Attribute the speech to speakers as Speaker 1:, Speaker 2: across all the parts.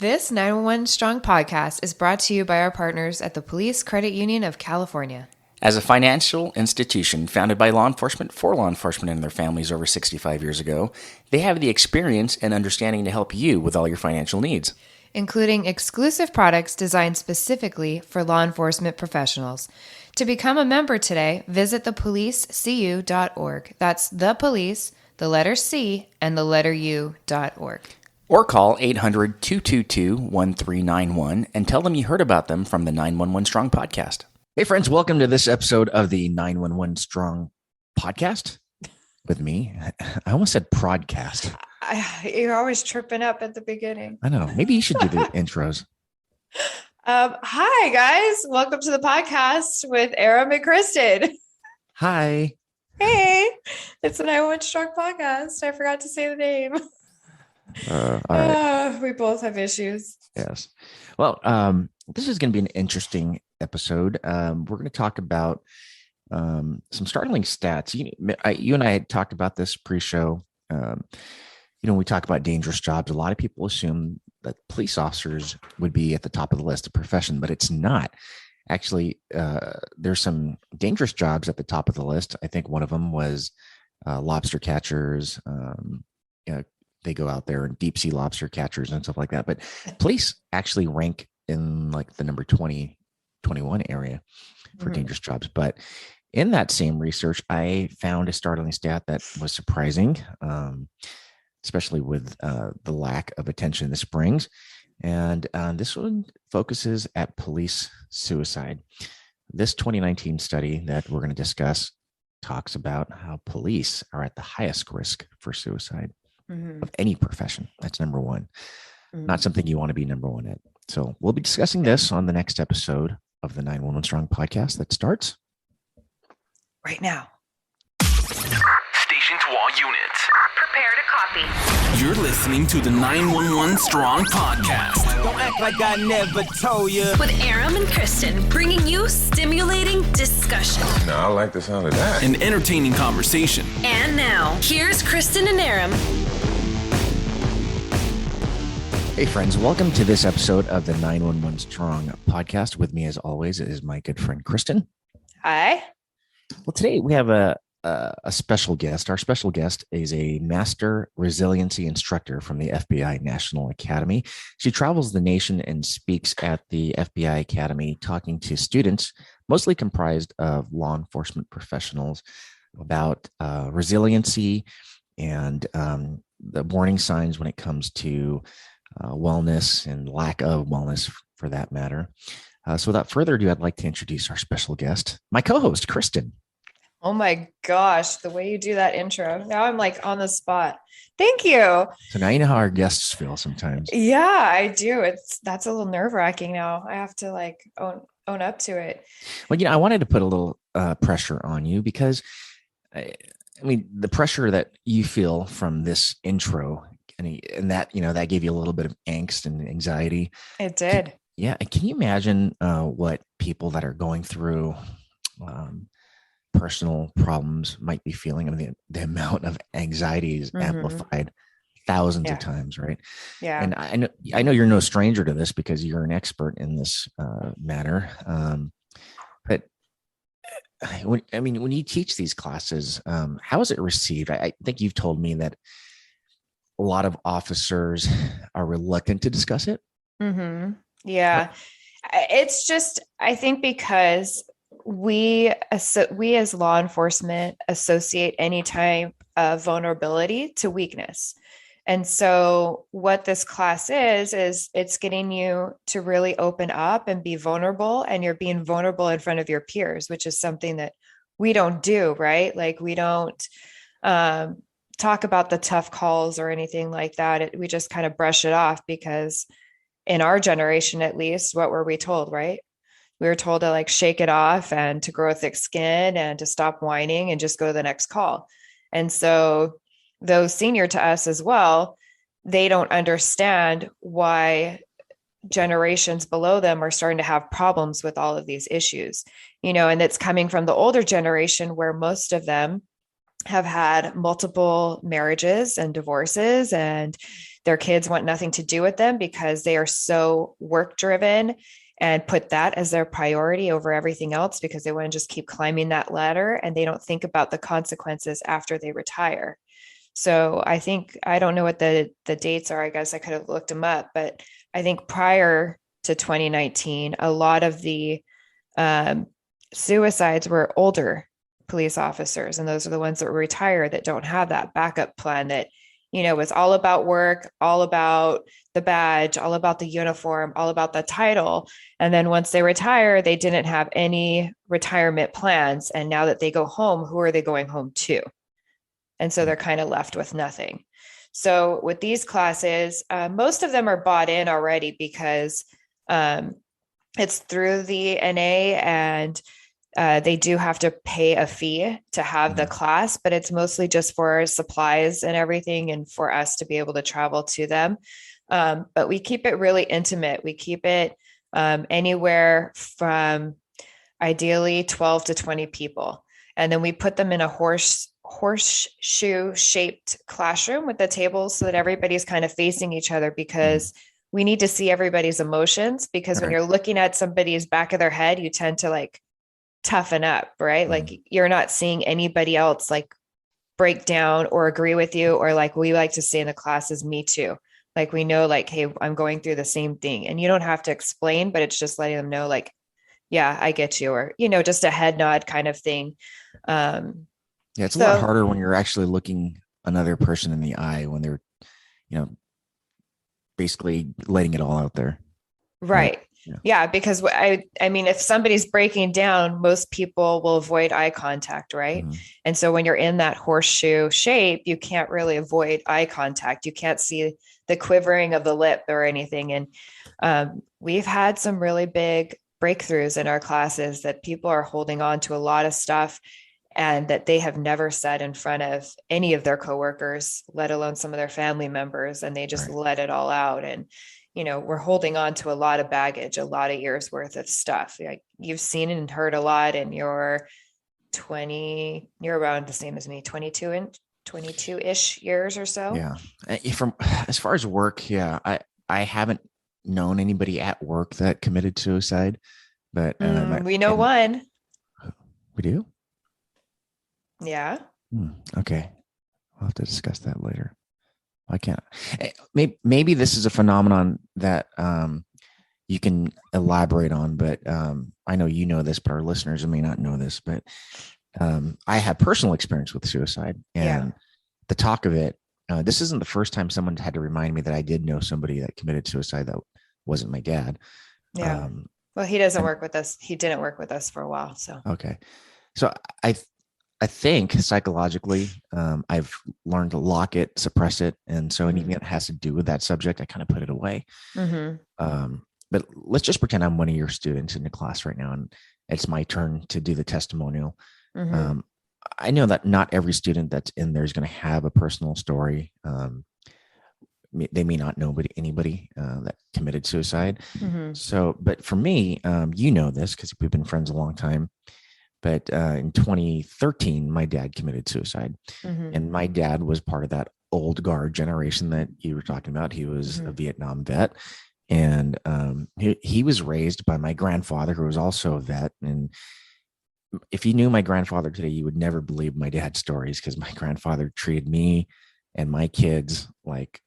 Speaker 1: This 911 Strong podcast is brought to you by our partners at the Police Credit Union of California.
Speaker 2: As a financial institution founded by law enforcement for law enforcement and their families over 65 years ago, they have the experience and understanding to help you with all your financial needs,
Speaker 1: including exclusive products designed specifically for law enforcement professionals. To become a member today, visit thepolicecu.org. That's the police, the letter C, and the letter U.org.
Speaker 2: Or call 800-222-1391 and tell them you heard about them from the 911 Strong podcast. Hey friends, welcome to this episode of the 911 Strong podcast with me. I almost said prodcast.
Speaker 1: You're always tripping up at the beginning.
Speaker 2: I know. Maybe you should do the intros.
Speaker 1: Hi guys, welcome to the podcast with Aram and Kristen.
Speaker 2: Hi.
Speaker 1: Hey, it's the 911 Strong podcast. I forgot to say the name.
Speaker 2: All right.
Speaker 1: We both have issues.
Speaker 2: Yes. Well, this is going to be an interesting episode. We're going to talk about some startling stats. You and I had talked about this pre-show. We talk about dangerous jobs. A lot of people assume that police officers would be at the top of the list of profession, but it's not. Actually, there's some dangerous jobs at the top of the list. I think one of them was lobster catchers. They go out there and deep sea lobster catchers and stuff like that. But police actually rank in like the number 20, 21 area for dangerous jobs. But in that same research, I found a startling stat that was surprising, especially with the lack of attention this brings. And this one focuses at police suicide. This 2019 study that we're going to discuss talks about how police are at the highest risk for suicide of any profession. That's number one. Not something you want to be number one at. So we'll be discussing this on the next episode of the 911 Strong podcast that starts
Speaker 1: right now.
Speaker 3: Station to all units.
Speaker 4: Prepare to copy.
Speaker 3: You're listening to the 911 Strong podcast.
Speaker 5: Don't act like I never told you.
Speaker 4: With Aram and Kristen, bringing you stimulating discussion.
Speaker 6: Now, I like the sound of that.
Speaker 3: An entertaining conversation.
Speaker 4: And now, here's Kristen and Aram.
Speaker 2: Hey friends, welcome to this episode of the 911 Strong podcast. With me as always is my good friend Kristen.
Speaker 1: Hi.
Speaker 2: Well, today we have a special guest. Our special guest is a master resiliency instructor from the FBI National Academy. She travels the nation and speaks at the FBI Academy, talking to students, mostly comprised of law enforcement professionals, about resiliency and the warning signs when it comes to wellness and lack of wellness for that matter. So without further ado, I'd like to introduce our special guest, my co-host, Kristen.
Speaker 1: Oh my gosh, the way you do that intro. Now I'm like on the spot. Thank you.
Speaker 2: So now you know how our guests feel sometimes.
Speaker 1: Yeah, I do. That's a little nerve-wracking now. I have to like own up to it.
Speaker 2: Well, I wanted to put a little pressure on you because the pressure that you feel from this intro and that, that gave you a little bit of angst and anxiety.
Speaker 1: It did.
Speaker 2: Can you imagine what people that are going through personal problems might be feeling? The amount of anxiety is amplified thousands of times, right?
Speaker 1: Yeah.
Speaker 2: And I know you're no stranger to this because you're an expert in this matter. But when you teach these classes, how is it received? I think you've told me that a lot of officers are reluctant to discuss it.
Speaker 1: Mm-hmm. Yeah. It's just, I think because we as law enforcement associate any type of vulnerability to weakness. And so what this class is it's getting you to really open up and be vulnerable, and you're being vulnerable in front of your peers, which is something that we don't do, right? Like we don't talk about the tough calls or anything like that. We just kind of brush it off because in our generation, at least, what were we told, right? We were told to like shake it off and to grow a thick skin and to stop whining and just go to the next call. And so those senior to us as well, they don't understand why generations below them are starting to have problems with all of these issues, and it's coming from the older generation where most of them have had multiple marriages and divorces, and their kids want nothing to do with them because they are so work driven and put that as their priority over everything else because they want to just keep climbing that ladder and they don't think about the consequences after they retire. So I think, I don't know what the dates are. I guess I could have looked them up, but I think prior to 2019, a lot of the um, suicides were older police officers. And those are the ones that were retired that don't have that backup plan that, was all about work, all about the badge, all about the uniform, all about the title. And then once they retire, they didn't have any retirement plans. And now that they go home, who are they going home to? And so they're kind of left with nothing. So with these classes, most of them are bought in already because it's through the NA and they do have to pay a fee to have the class, but it's mostly just for supplies and everything and for us to be able to travel to them. But we keep it really intimate. We keep it anywhere from ideally 12 to 20 people. And then we put them in a horseshoe shaped classroom with the tables so that everybody's kind of facing each other because we need to see everybody's emotions because when you're looking at somebody's back of their head, you tend to like toughen up, right? Like you're not seeing anybody else like break down or agree with you, or like we like to say in the classes, me too. Like we know like, hey, I'm going through the same thing. And you don't have to explain, but it's just letting them know like, yeah, I get you, or, just a head nod kind of thing.
Speaker 2: Yeah, it's a lot harder when you're actually looking another person in the eye when they're, basically letting it all out there.
Speaker 1: Right. Yeah, because I mean, if somebody's breaking down, most people will avoid eye contact, right? And so when you're in that horseshoe shape, you can't really avoid eye contact. You can't see the quivering of the lip or anything. And we've had some really big breakthroughs in our classes that people are holding on to a lot of stuff and that they have never said in front of any of their coworkers, let alone some of their family members, and they just let it all out. And we're holding on to a lot of baggage, a lot of years worth of stuff. Like you've seen and heard a lot in your 20, you're around the same as me, 22-ish years or so.
Speaker 2: Yeah. From as far as work, I haven't known anybody at work that committed suicide, but
Speaker 1: we know one.
Speaker 2: We do?
Speaker 1: Yeah.
Speaker 2: Okay. We'll have to discuss that later. I can't. Maybe this is a phenomenon that you can elaborate on, but I know you know this, but our listeners may not know this, but I have personal experience with suicide and the talk of it. This isn't the first time someone had to remind me that I did know somebody that committed suicide that wasn't my dad.
Speaker 1: Yeah. Well, he doesn't work with us. He didn't work with us for a while. So,
Speaker 2: okay. So I think psychologically, I've learned to lock it, suppress it. And so anything that has to do with that subject, I kind of put it away. But let's just pretend I'm one of your students in the class right now, and it's my turn to do the testimonial. I know that not every student that's in there is going to have a personal story. They may not know anybody that committed suicide. So, but for me, this because we've been friends a long time. But in 2013, my dad committed suicide. And my dad was part of that old guard generation that you were talking about. He was a Vietnam vet. And he was raised by my grandfather, who was also a vet. And if you knew my grandfather today, you would never believe my dad's stories, because my grandfather treated me and my kids like,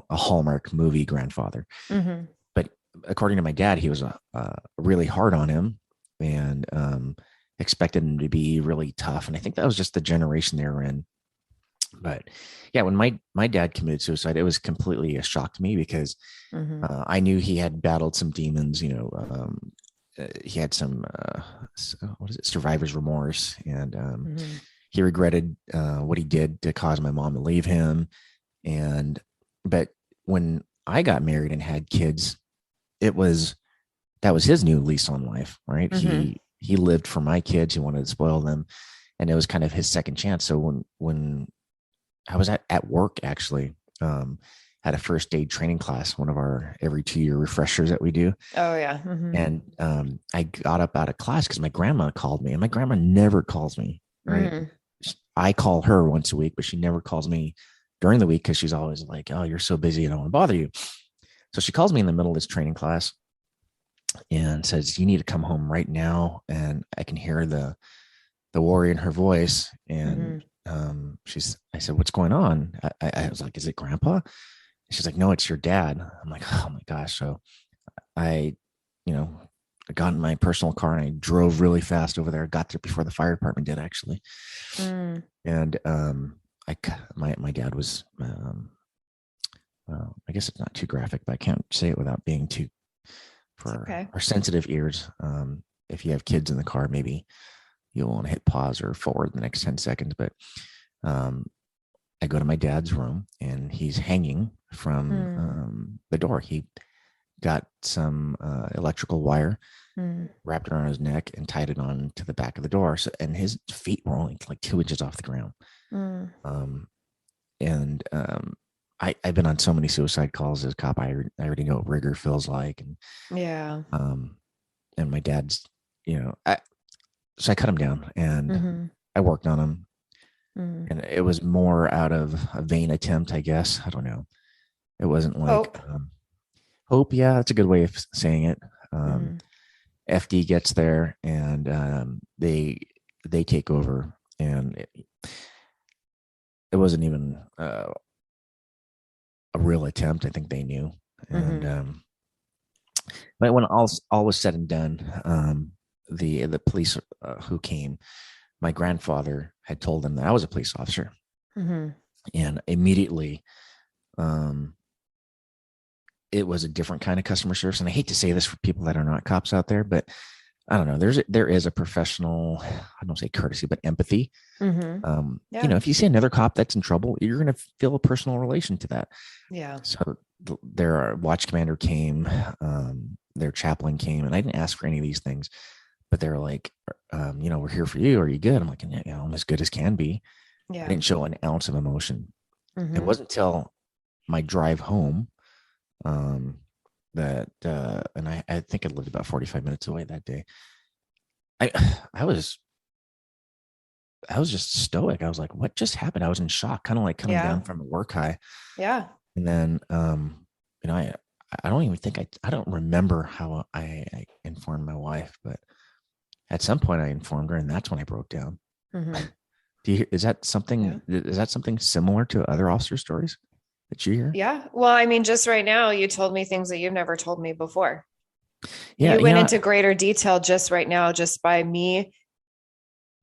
Speaker 2: a Hallmark movie grandfather. But according to my dad, he was really hard on him and expected him to be really tough. And I think that was just the generation they were in. But yeah, when my dad committed suicide, it was completely a shock to me because I knew he had battled some demons, he had some, survivor's remorse. And he regretted what he did to cause my mom to leave him. But when I got married and had kids, that was his new lease on life, right? He lived for my kids. He wanted to spoil them. And it was kind of his second chance. So when I was at work, actually, had a first aid training class, one of our every 2-year refreshers that we do.
Speaker 1: Oh yeah.
Speaker 2: And I got up out of class because my grandma called me, and my grandma never calls me, right? I call her once a week, but she never calls me during the week because she's always like, oh, you're so busy, I don't want to bother you. So she calls me in the middle of this training class and says, you need to come home right now. And I can hear the warrior in her voice. And I said, what's going on? I was like, is it grandpa? She's like, no, it's your dad. I'm like, oh my gosh. So I, I got in my personal car and I drove really fast over there. I got there before the fire department did, actually. And my dad was, I guess it's not too graphic, but I can't say it without being too, for our sensitive ears. If you have kids in the car, maybe you'll want to hit pause or forward the next 10 seconds. But I go to my dad's room and he's hanging from the door. He got some electrical wire, wrapped it around his neck and tied it on to the back of the door. So, and his feet were only like 2 inches off the ground. I've been on so many suicide calls as a cop. I already know what rigor feels like. And my dad's, so I cut him down and I worked on him. And it was more out of a vain attempt, I guess. I don't know. It wasn't like hope. Yeah, that's a good way of saying it. FD gets there and they take over, and it wasn't even a real attempt. I think they knew. And but when all was said and done, the police who came, my grandfather had told them that I was a police officer, and immediately it was a different kind of customer service. And I hate to say this for people that are not cops out there, but I don't know. There is a professional, I don't say courtesy, but empathy. If you see another cop that's in trouble, you're going to feel a personal relation to that.
Speaker 1: Yeah.
Speaker 2: So their watch commander came, their chaplain came, and I didn't ask for any of these things, but they were like, we're here for you. Are you good? I'm like, I'm as good as can be. Yeah. I didn't show an ounce of emotion. It wasn't until my drive home and I think I lived about 45 minutes away that day. I was just stoic. I was like, what just happened? I was in shock, kind of like coming down from a work high.
Speaker 1: Yeah.
Speaker 2: And then, I don't even think I don't remember how I informed my wife, but at some point I informed her, and that's when I broke down. Is that something similar to other officer stories that you hear?
Speaker 1: Yeah. Well, I mean, just right now, you told me things that you've never told me before.
Speaker 2: Yeah.
Speaker 1: You went into greater detail just right now, just by me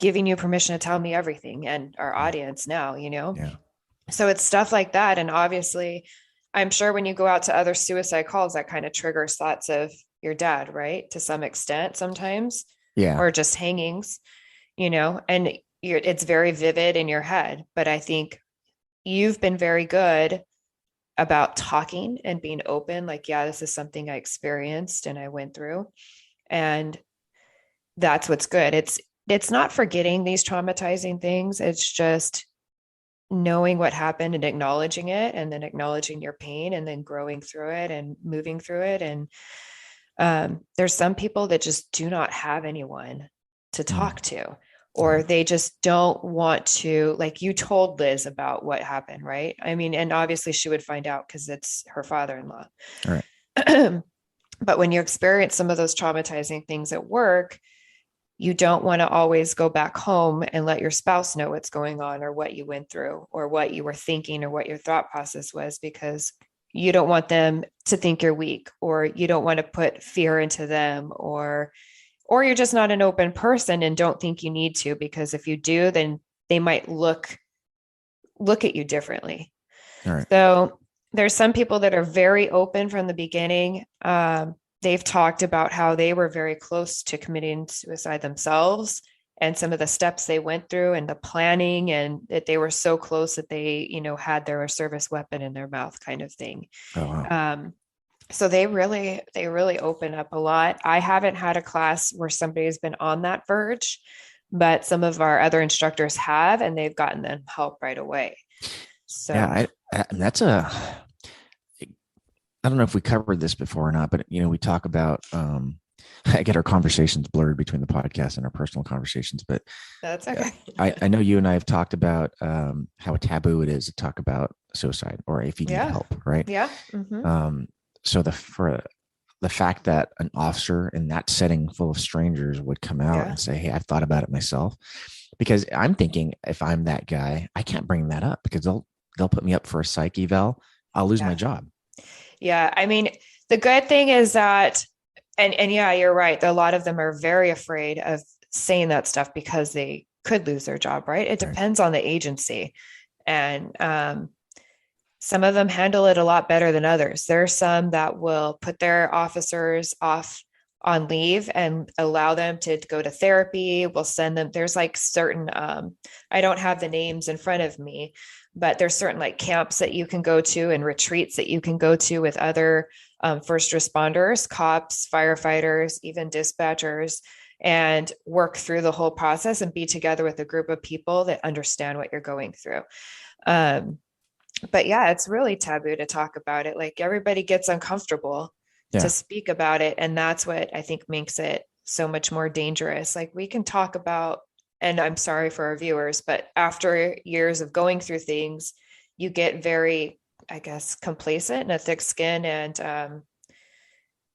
Speaker 1: giving you permission to tell me everything, and our audience now,
Speaker 2: Yeah.
Speaker 1: So it's stuff like that. And obviously, I'm sure when you go out to other suicide calls, that kind of triggers thoughts of your dad, right? To some extent, sometimes.
Speaker 2: Yeah.
Speaker 1: Or just hangings, and it's very vivid in your head. But I think you've been very good about talking and being open. Like, yeah, this is something I experienced and I went through. And that's what's good. It's not forgetting these traumatizing things. It's just knowing what happened and acknowledging it, and then acknowledging your pain, and then growing through it and moving through it. And there's some people that just do not have anyone to talk to, or they just don't want to, like you told Liz about what happened, right? I mean, and obviously she would find out because it's her father-in-law.
Speaker 2: All right.
Speaker 1: But when you experience some of those traumatizing things at work, you don't want to always go back home and let your spouse know what's going on, or what you went through, or what you were thinking, or what your thought process was, because you don't want them to think you're weak, or you don't want to put fear into them, or you're just not an open person and don't think you need to, because if you do, then they might look at you differently.
Speaker 2: All right.
Speaker 1: So there's some people that are very open from the beginning. They've talked about how they were very close to committing suicide themselves, and some of the steps they went through, and the planning, and that they were so close that they, had their service weapon in their mouth, kind of thing.
Speaker 2: Oh, wow.
Speaker 1: So they really open up a lot. I haven't had a class where somebody's been on that verge, but some of our other instructors have, and they've gotten them help right away. So
Speaker 2: yeah, I don't know if we covered this before or not, but we talk about I get our conversations blurred between the podcast and our personal conversations, but
Speaker 1: that's okay.
Speaker 2: I know you and I have talked about how taboo it is to talk about suicide or if he needed
Speaker 1: Yeah.
Speaker 2: help, right?
Speaker 1: Yeah. Mm-hmm.
Speaker 2: So for the fact that an officer in that setting full of strangers would come out
Speaker 1: Yeah.
Speaker 2: and say, "Hey, I've thought about it myself," because I'm thinking if I'm that guy, I can't bring that up because they'll put me up for a psych eval. I'll lose my
Speaker 1: Yeah.
Speaker 2: job.
Speaker 1: Yeah. I mean, the good thing is that, and yeah, you're right. A lot of them are very afraid of saying that stuff because they could lose their job, right? It
Speaker 2: Right.
Speaker 1: depends on the agency. And some of them handle it a lot better than others. There are some that will put their officers off on leave and allow them to go to therapy. We'll send them, there's like certain, I don't have the names in front of me, but there's certain like camps that you can go to and retreats that you can go to with other first responders, cops, firefighters, even dispatchers, and work through the whole process and be together with a group of people that understand what you're going through. But yeah, it's really taboo to talk about it. Like everybody gets uncomfortable to
Speaker 2: Yeah.
Speaker 1: speak about it. And that's what I think makes it so much more dangerous. Like we can talk about, and I'm sorry for our viewers, but after years of going through things, you get very, I guess, complacent and a thick skin. And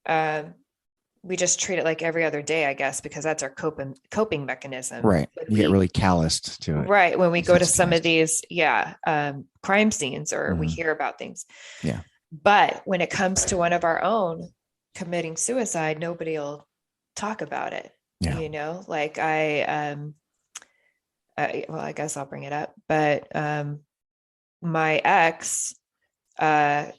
Speaker 1: uh, we just treat it like every other day, I guess, because that's our coping mechanism.
Speaker 2: Right.
Speaker 1: When
Speaker 2: You get really calloused to it.
Speaker 1: right. When we go to some of
Speaker 2: Desensitized.
Speaker 1: these, crime scenes or we
Speaker 2: Mhm.
Speaker 1: hear about things.
Speaker 2: Yeah.
Speaker 1: But when it comes to one of our own committing suicide, nobody will talk about it.
Speaker 2: Yeah.
Speaker 1: Like well, I guess I'll bring it up, but my ex committed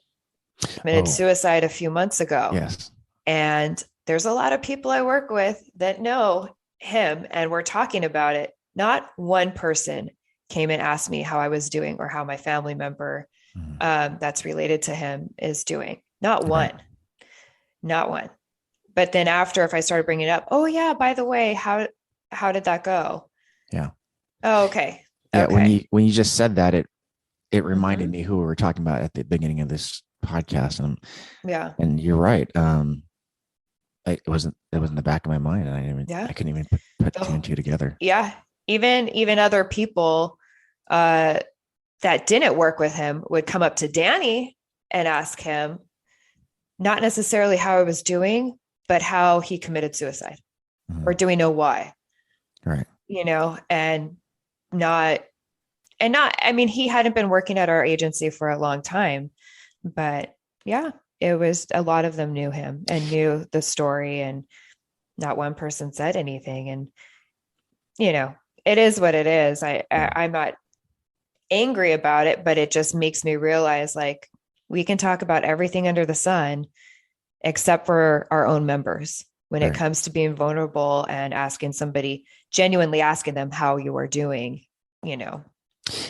Speaker 2: Oh,
Speaker 1: suicide a few months ago.
Speaker 2: yes.
Speaker 1: And there's a lot of people I work with that know him and we're talking about it. Not one person came and asked me how I was doing or how my family member
Speaker 2: Mhm.
Speaker 1: that's related to him is doing. Not
Speaker 2: Right.
Speaker 1: one, not one. But then after, if I started bringing it up, oh yeah, by the way, how did that go?
Speaker 2: Yeah.
Speaker 1: Oh, okay,
Speaker 2: Yeah.
Speaker 1: okay.
Speaker 2: When you just said that, it reminded
Speaker 1: Mm-hmm.
Speaker 2: me who we were talking about at the beginning of this podcast,
Speaker 1: Yeah,
Speaker 2: and you're right. It was in the back of my mind, and
Speaker 1: yeah.
Speaker 2: I couldn't even put two
Speaker 1: The,
Speaker 2: and two together.
Speaker 1: yeah, even other people uh, that didn't work with him would come up to Danny and ask him not necessarily how I was doing, but how he committed suicide, or
Speaker 2: Mhm.
Speaker 1: do we know why?
Speaker 2: Right.
Speaker 1: And not I mean, he hadn't been working at our agency for a long time, but yeah, it was a lot of them knew him and knew the story, and not one person said anything. And it is what it is.
Speaker 2: Yeah.
Speaker 1: I'm not angry about it, but it just makes me realize like we can talk about everything under the sun except for our own members when it
Speaker 2: Right.
Speaker 1: comes to being vulnerable and asking somebody, genuinely asking them how you are doing, you know.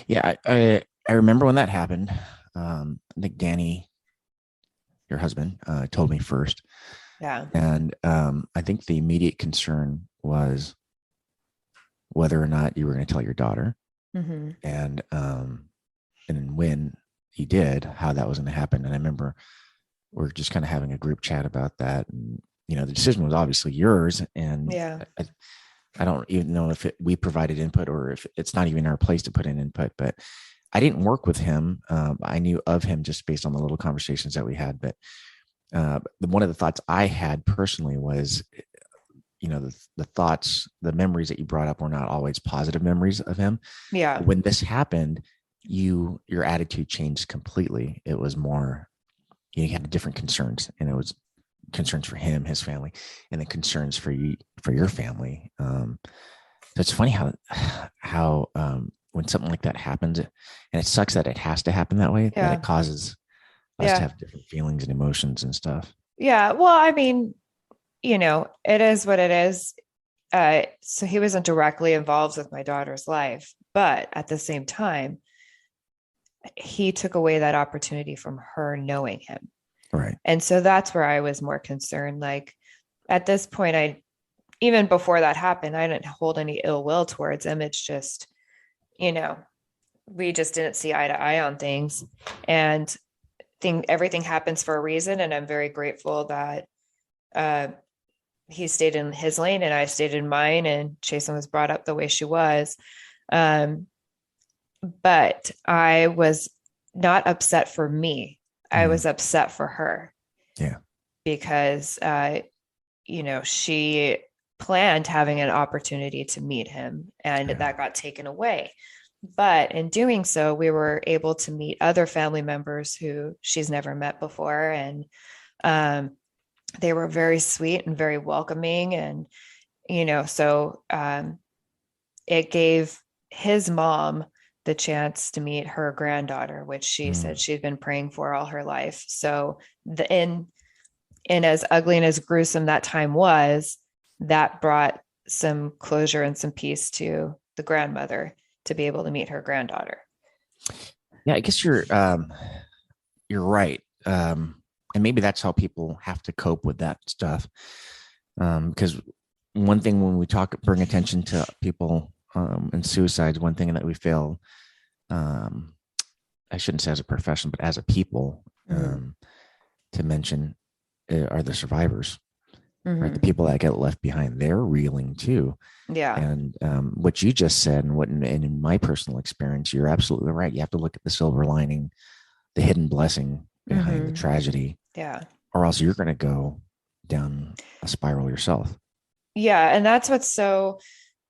Speaker 2: Yeah. I remember when that happened. I think Danny, your husband, told me first,
Speaker 1: Yeah.
Speaker 2: and I think the immediate concern was whether or not you were going to tell your daughter,
Speaker 1: Mm-hmm.
Speaker 2: and when he did, how that was going to happen. And I remember we're just kind of having a group chat about that, and the decision was obviously yours, and
Speaker 1: Yeah.
Speaker 2: I don't even know if we provided input or if it's not even our place to put in input, but I didn't work with him. I knew of him just based on the little conversations that we had. But one of the thoughts I had personally was, the thoughts, the memories that you brought up were not always positive memories of him.
Speaker 1: Yeah.
Speaker 2: When this happened, your attitude changed completely. It was more, you had different concerns, and it was concerns for him, his family, and then concerns for you, for your family. So it's funny how when something like that happens, and it sucks that it has to happen that way, that it
Speaker 1: Yeah.
Speaker 2: causes us to
Speaker 1: Yeah.
Speaker 2: have different feelings and emotions and stuff.
Speaker 1: Yeah. Well, I mean, it is what it is. So he wasn't directly involved with my daughter's life, but at the same time, he took away that opportunity from her knowing him.
Speaker 2: Right.
Speaker 1: And so that's where I was more concerned. Like at this point, even before that happened, I didn't hold any ill will towards him. It's just, you know, we just didn't see eye to eye on things. And everything happens for a reason. And I'm very grateful that he stayed in his lane and I stayed in mine, and Jason was brought up the way she was. But I was not upset for me. I was upset for her.
Speaker 2: Yeah.
Speaker 1: Because, she planned having an opportunity to meet him, and that got taken away. But in doing so, we were able to meet other family members who she's never met before. And they were very sweet and very welcoming. And, so it gave his mom the chance to meet her granddaughter, which she said she'd been praying for all her life. So and as ugly and as gruesome that time was, that brought some closure and some peace to the grandmother to be able to meet her granddaughter.
Speaker 2: Yeah, I guess you're right. And maybe that's how people have to cope with that stuff. Because one thing when we bring attention to people and suicides, one thing that we fail, I shouldn't say as a profession, but as a people, to mention are the survivors, right? The people that get left behind, they're reeling too.
Speaker 1: Yeah.
Speaker 2: And what you just said, and in my personal experience, you're absolutely right. You have to look at the silver lining, the hidden blessing behind the tragedy.
Speaker 1: Yeah.
Speaker 2: Or else you're going to go down a spiral yourself.
Speaker 1: Yeah. And that's what's so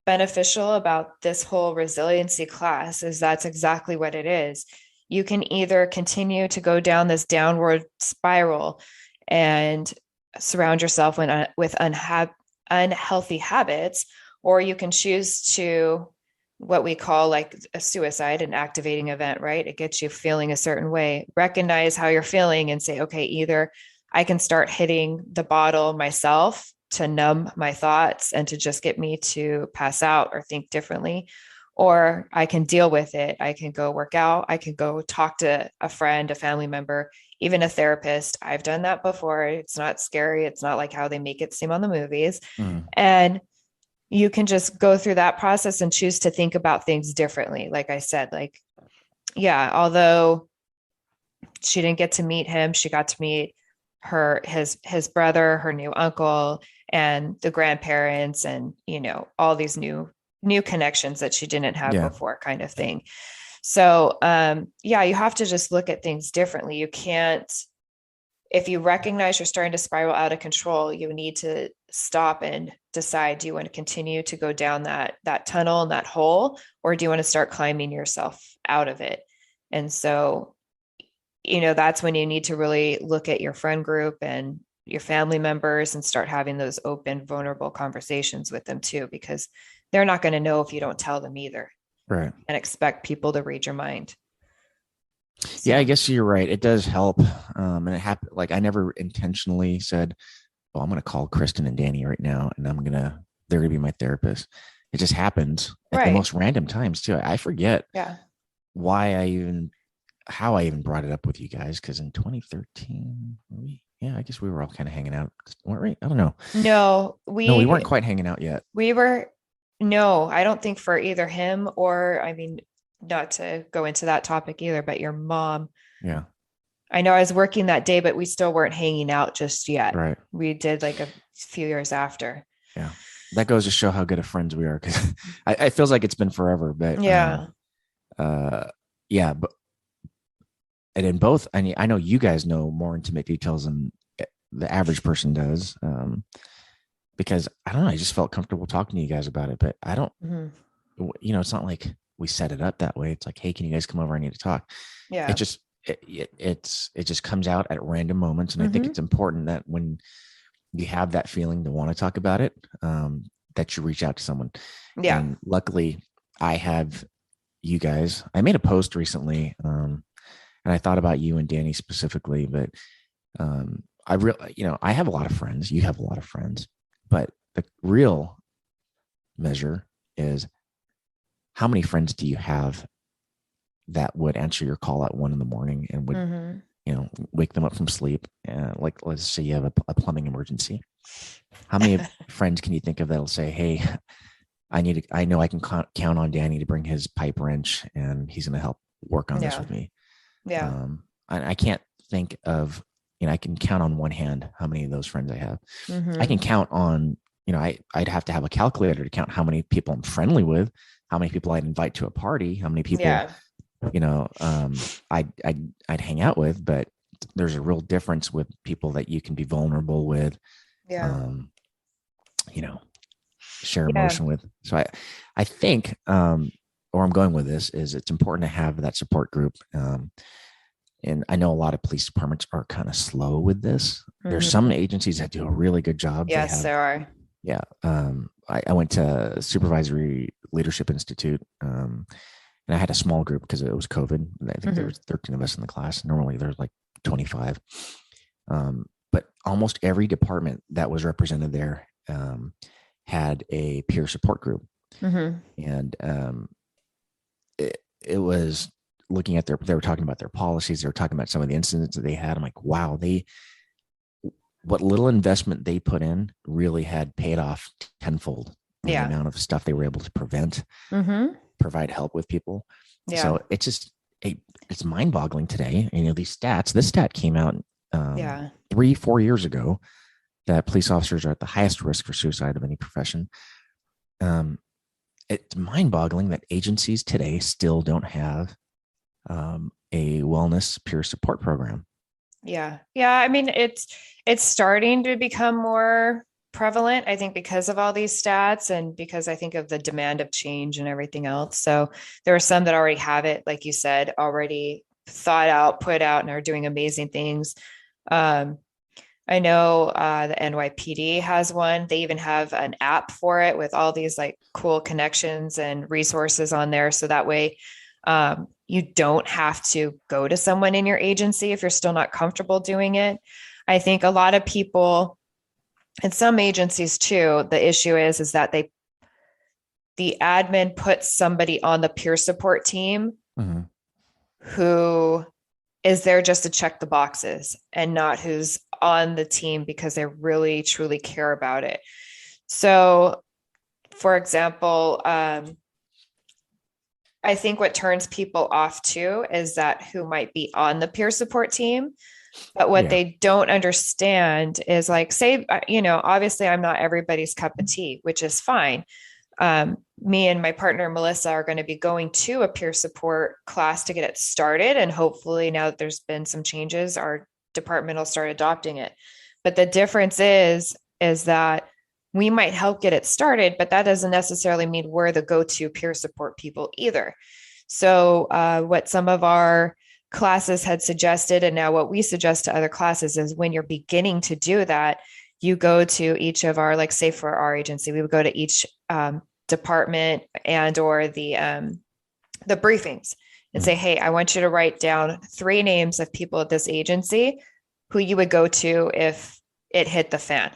Speaker 1: beneficial about this whole resiliency class is that's exactly what it is. You can either continue to go down this downward spiral and surround yourself with unhealthy habits, or you can choose to what we call like a suicide, an activating event, right? It gets you feeling a certain way. Recognize how you're feeling and say, okay, either I can start hitting the bottle myself to numb my thoughts and to just get me to pass out or think differently, or I can deal with it. I can go work out. I can go talk to a friend, a family member, even a therapist. I've done that before. It's not scary. It's not like how they make it seem on the movies. And you can just go through that process and choose to think about things differently. Like I said, although she didn't get to meet him, she got to meet his brother, her new uncle, and the grandparents, and, all these new connections that she didn't have before, kind of thing. So, you have to just look at things differently. You can't, if you recognize you're starting to spiral out of control, you need to stop and decide, do you want to continue to go down that tunnel and that hole, or do you want to start climbing yourself out of it? And so, that's when you need to really look at your friend group and your family members and start having those open, vulnerable conversations with them too, because they're not going to know if you don't tell them either.
Speaker 2: Right.
Speaker 1: And expect people to read your mind.
Speaker 2: Yeah, I guess you're right. It does help. And it happened. Like, I never intentionally said, "Oh, I'm going to call Kristen and Danny right now, and they're going to be my therapist." It just happens at the most random times too. I forget how I even brought it up with you guys. Cause in 2013, I guess we were all kind of hanging out. Weren't we? I don't know.
Speaker 1: No,
Speaker 2: we weren't quite hanging out yet.
Speaker 1: No, I don't think for either him or, not to go into that topic either, but your mom.
Speaker 2: Yeah.
Speaker 1: I know I was working that day, but we still weren't hanging out just yet.
Speaker 2: Right.
Speaker 1: We did like a few years after.
Speaker 2: Yeah. That goes to show how good of friends we are. Cause it feels like it's been forever, but but and in both, I know you guys know more intimate details than the average person does. Because I don't know, I just felt comfortable talking to you guys about it, but I don't, it's not like we set it up that way. It's like, hey, can you guys come over? I need to talk.
Speaker 1: Yeah.
Speaker 2: It just comes out at random moments. And I think it's important that when you have that feeling to want to talk about it, that you reach out to someone.
Speaker 1: Yeah.
Speaker 2: And luckily I have you guys. I made a post recently, and I thought about you and Danny specifically, but I have a lot of friends. You have a lot of friends. But the real measure is how many friends do you have that would answer your call at 1 a.m. and would, wake them up from sleep. Like, let's say you have a plumbing emergency. How many friends can you think of that'll say, hey, I know I can count on Danny to bring his pipe wrench and he's going to help work on this with me.
Speaker 1: Yeah.
Speaker 2: I can't think of, I can count on one hand how many of those friends I have. I can count on, I'd have to have a calculator to count how many people I'm friendly with, how many people I'd invite to a party, how many people I'd hang out with, but there's a real difference with people that you can be vulnerable with,
Speaker 1: Yeah.
Speaker 2: um, you know, share
Speaker 1: Yeah.
Speaker 2: emotion with. So I think, where I'm going with this is it's important to have that support group. And I know a lot of police departments are kind of slow with this. There's some
Speaker 1: Mhm.
Speaker 2: agencies that do a really good job. They
Speaker 1: Yes,
Speaker 2: have,
Speaker 1: there are.
Speaker 2: yeah. I went to Supervisory Leadership Institute, and I had a small group because it was COVID. I think there
Speaker 1: Mhm.
Speaker 2: was 13 of us in the class. Normally there's like 25. But almost every department that was represented there had a peer support group.
Speaker 1: Mhm.
Speaker 2: And it was looking at they were talking about their policies. They were talking about some of the incidents that they had. I'm like, wow, what little investment they put in really had paid off tenfold in the
Speaker 1: Yeah.
Speaker 2: amount of stuff they were able to
Speaker 1: Mhm.
Speaker 2: provide help with people.
Speaker 1: Yeah.
Speaker 2: So it's just, it's mind boggling today. These stats, this stat came out
Speaker 1: Yeah.
Speaker 2: 3-4 years ago, that police officers are at the highest risk for suicide of any profession. Um, it's mind boggling that agencies today still don't have a wellness peer support program.
Speaker 1: Yeah. Yeah. I mean, it's starting to become more prevalent, I think, because of all these stats and because I think of the demand of change and everything else. So there are some that already have it, like you said, already thought out, put out, and are doing amazing things. Um, I know the NYPD has one. They even have an app for it with all these like cool connections and resources on there. So that way, you don't have to go to someone in your agency if you're still not comfortable doing it. I think a lot of people and some agencies too, the issue is that the admin puts somebody on the peer support team
Speaker 2: Mm-hmm.
Speaker 1: who is there just to check the boxes and not who's on the team because they really truly care about it. So, for example, I think what turns people off too is that who might be on the peer support team. But what
Speaker 2: Yeah.
Speaker 1: they don't understand is like, say, obviously I'm not everybody's cup of tea, which is fine. Me and my partner Melissa are going to be going to a peer support class to get it started, and hopefully now that there's been some changes, our department will start adopting it. But the difference is that we might help get it started, but that doesn't necessarily mean we're the go-to peer support people either. So what some of our classes had suggested, and now what we suggest to other classes, is when you're beginning to do that, you go to each of our, like, say for our agency, we would go to each department and or the briefings and say, hey, I want you to write down 3 names of people at this agency who you would go to if it hit the fan,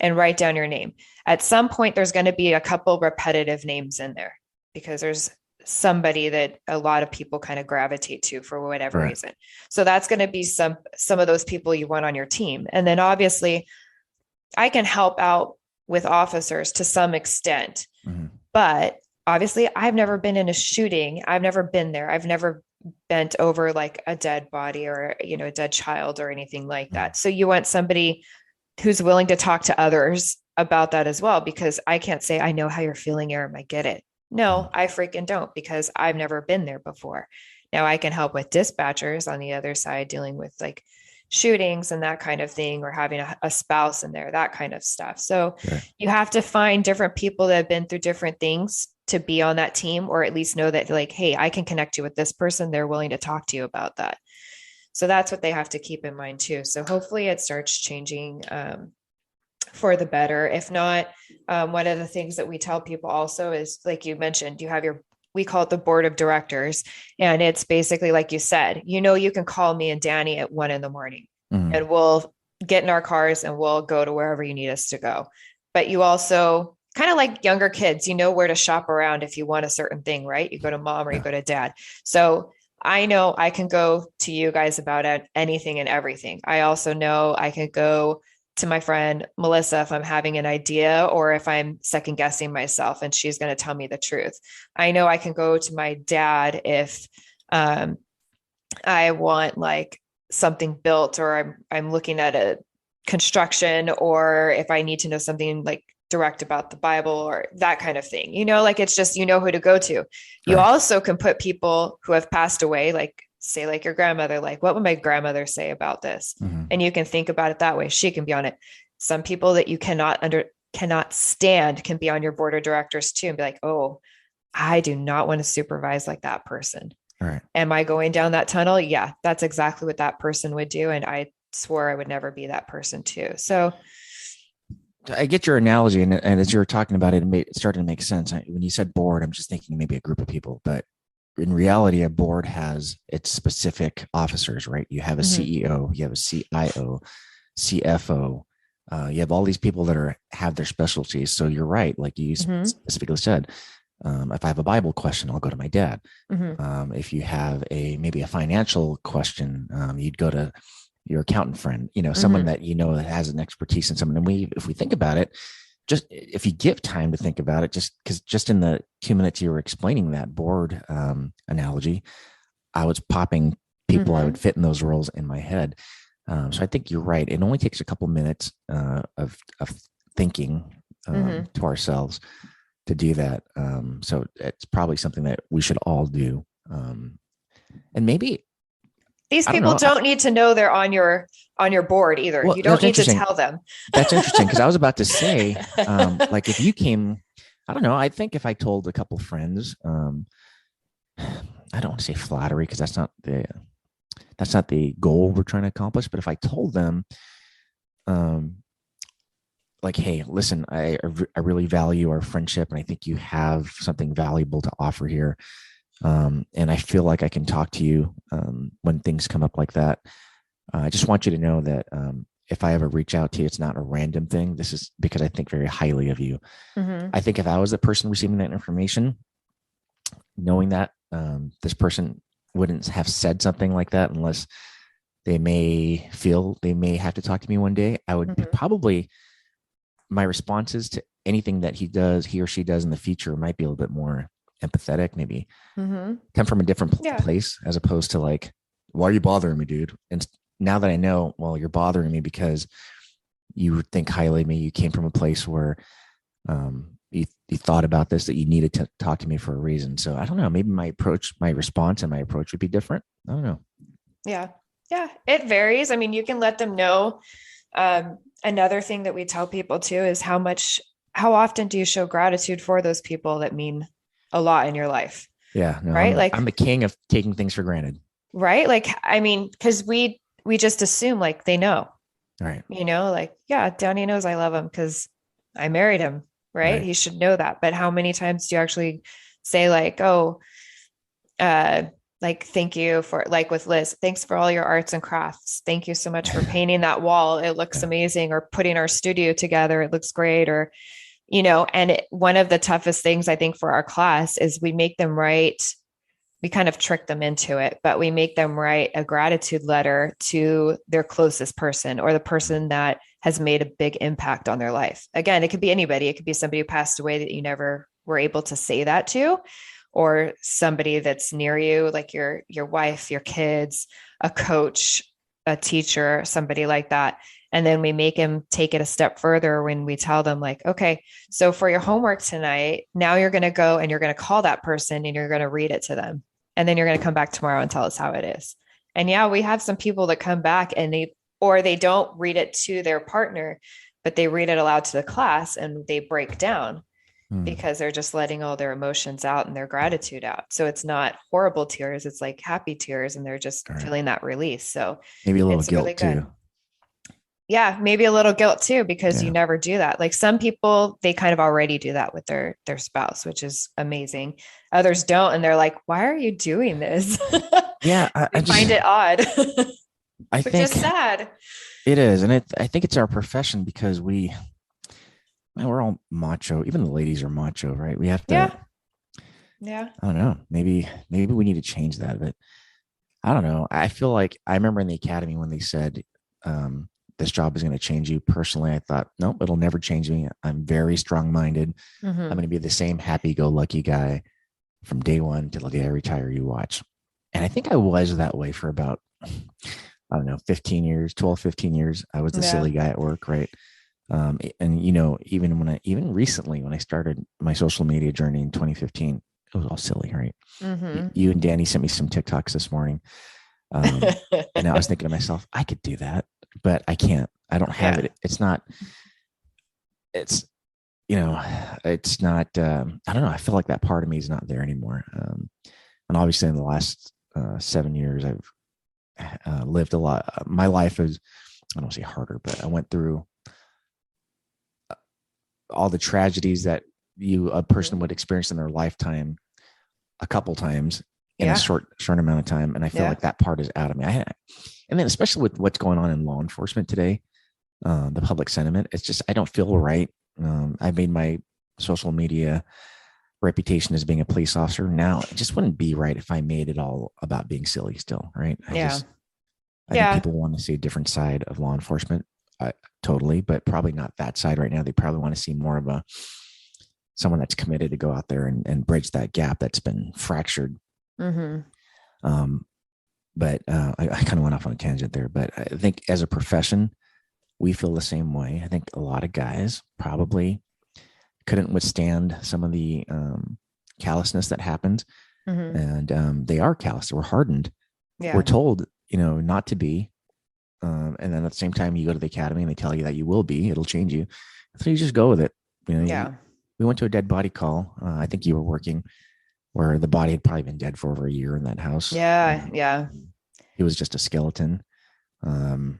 Speaker 1: and write down your name. At some point, there's going to be a couple repetitive names in there because there's somebody that a lot of people kind of gravitate to for whatever
Speaker 2: Right.
Speaker 1: reason. So that's going to be some of those people you want on your team. And then obviously I can help out with officers to some extent,
Speaker 2: Mm-hmm.
Speaker 1: but obviously I've never been in a shooting. I've never been there. I've never bent over like a dead body or, a dead child or anything like that. So you want somebody who's willing to talk to others about that as well, because I can't say, I know how you're feeling, Aram, I get it. No, I freaking don't, because I've never been there before. Now I can help with dispatchers on the other side dealing with like shootings and that kind of thing, or having a spouse in there, that kind of stuff. So
Speaker 2: Right.
Speaker 1: you have to find different people that have been through different things to be on that team, or at least know that, like, hey, I can connect you with this person. They're willing to talk to you about that. So that's what they have to keep in mind too. So hopefully it starts changing for the better. If not, one of the things that we tell people also is, like you mentioned, you have we call it the board of directors. And it's basically, like you said, you can call me and Danny at 1 a.m.
Speaker 2: Mm-hmm.
Speaker 1: and we'll get in our cars and we'll go to wherever you need us to go. But you also, kind of like younger kids, you know where to shop around if you want a certain thing, right? You go to mom or you go to dad. So I know I can go to you guys about anything and everything. I also know I can go to my friend Melissa if I'm having an idea or if I'm second guessing myself, and she's going to tell me the truth. I know I can go to my dad if I want like something built, or I'm looking at a construction, or if I need to know something like direct about the Bible or that kind of thing. Like it's just, who to go to. You
Speaker 2: Right.
Speaker 1: also can put people who have passed away, like say like your grandmother, like what would my grandmother say about this?
Speaker 2: Mm-hmm.
Speaker 1: And you can think about it that way. She can be on it. Some people that you cannot stand can be on your board of directors too and be like, oh, I do not want to supervise like that person.
Speaker 2: All right.
Speaker 1: Am I going down that tunnel? Yeah, that's exactly what that person would do. And I swore I would never be that person too. So
Speaker 2: I get your analogy, and as you were talking about it, it started to make sense. When you said board, I'm just thinking maybe a group of people, but in reality, a board has its specific officers, right? You have a CEO, you have a CIO, CFO. You have all these people that have their specialties. So you're right, like you specifically said. If I have a Bible question, I'll go to my dad. If you have maybe a financial question, you'd go to your accountant friend, someone that that has an expertise in something. And if we think about it, just if you give time to think about it, just in the 2 minutes you were explaining that board analogy, I was popping people I would fit in those roles in my head. So I think you're right. It only takes a couple minutes of thinking to ourselves to do that. So it's probably something that we should all do. And maybe
Speaker 1: these people don't need to know they're on your board either.
Speaker 2: Well,
Speaker 1: you don't need to tell them.
Speaker 2: That's interesting, because I was about to say, like if you came, I don't know. I think if I told a couple friends, I don't want to say flattery because that's not the goal we're trying to accomplish. But if I told them, like, hey, listen, I really value our friendship, and I think you have something valuable to offer here. And I feel like I can talk to you when things come up like that. I just want you to know that if I ever reach out to you, it's not a random thing. This is because I think very highly of you. I think if I was the person receiving that information, knowing that this person wouldn't have said something like that unless they may feel they may have to talk to me one day, I would probably, my responses to anything that he or she does in the future might be a little bit more empathetic, maybe come from a different place, as opposed to like, why are you bothering me, dude? And now that I know, well, you're bothering me because you think highly of me. You came from a place where you thought about this, that you needed to talk to me for a reason. So I don't know, maybe my response and my approach would be different. I don't know.
Speaker 1: Yeah, it varies. I mean, you can let them know. Another thing that we tell people too is how often do you show gratitude for those people that mean a lot in your life?
Speaker 2: Yeah. No,
Speaker 1: right.
Speaker 2: I'm the king of taking things for granted.
Speaker 1: Right. Like, I mean, because we just assume like they know,
Speaker 2: right.
Speaker 1: Like, yeah, Downey knows I love him because I married him. Right. He should know that. But how many times do you actually say like, oh, like, thank you for, like with Liz, thanks for all your arts and crafts. Thank you so much for painting that wall. It looks amazing. Or putting our studio together. It looks great. Or, and one of the toughest things I think for our class is we make them write, we kind of trick them into it, but we make them write a gratitude letter to their closest person or the person that has made a big impact on their life. Again, it could be anybody. It could be somebody who passed away that you never were able to say that to, or somebody that's near you, like your wife, your kids, a coach, a teacher, somebody like that. And then we make them take it a step further when we tell them like, okay, so for your homework tonight, now you're going to go and you're going to call that person and you're going to read it to them. And then you're going to come back tomorrow and tell us how it is. And yeah, we have some people that come back and they don't read it to their partner, but they read it aloud to the class and they break down because they're just letting all their emotions out and their gratitude out. So it's not horrible tears. It's like happy tears and they're just feeling that release. So
Speaker 2: maybe a little guilt really too.
Speaker 1: Yeah, maybe a little guilt too, because you never do that. Like some people, they kind of already do that with their spouse, which is amazing. Others don't. And they're like, why are you doing this?
Speaker 2: Yeah. I
Speaker 1: find it odd.
Speaker 2: I think
Speaker 1: just sad.
Speaker 2: It is. And I think it's our profession because we're all macho. Even the ladies are macho, right? We have to,
Speaker 1: yeah.
Speaker 2: I don't know. Maybe we need to change that. But I don't know. I feel like I remember in the academy when they said, this job is going to change you. Personally, I thought, nope, it'll never change me. I'm very strong-minded. I'm going to be the same happy-go-lucky guy from day one till the day I retire. You watch. And I think I was that way for about, I don't know, 15 years. I was the silly guy at work, right? And even recently when I started my social media journey in 2015, it was all silly, right? You and Danny sent me some TikToks this morning. And I was thinking to myself, I could do that, but I can't. I don't have it. It's not, it's, it's not, I don't know. I feel like that part of me is not there anymore. And obviously in the last 7 years, I've lived a lot. My life is, I don't say harder, but I went through all the tragedies that a person would experience in their lifetime a couple times in a short amount of time. And I feel like that part is out of me. And then especially with what's going on in law enforcement today, the public sentiment, it's just, I don't feel right. I made my social media reputation as being a police officer. Now it just wouldn't be right if I made it all about being silly still. Right. I think people want to see a different side of law enforcement. Totally, but probably not that side right now. They probably want to see more of someone that's committed to go out there and bridge that gap that's been fractured. But I kind of went off on a tangent there, but I think as a profession, we feel the same way. I think a lot of guys probably couldn't withstand some of the callousness that happened. And they are callous. We're hardened. We're told, not to be. And then at the same time, you go to the academy and they tell you that you will be, it'll change you. So you just go with it. We went to a dead body call. I think you were working where the body had probably been dead for over a year in that house. It was just a skeleton. I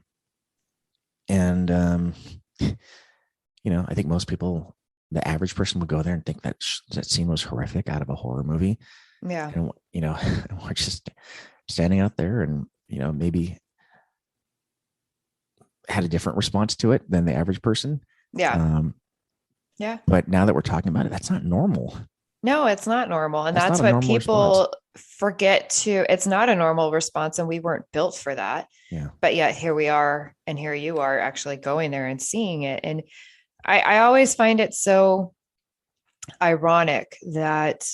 Speaker 2: think most people, the average person would go there and think that that scene was horrific out of a horror movie. And, we're just standing out there and, maybe had a different response to it than the average person. But now that we're talking about it, that's not normal.
Speaker 1: No, it's not normal. And that's what people forget to, it's not a normal response. And we weren't built for that. But yet here we are. And here you are actually going there and seeing it. And I always find it so ironic that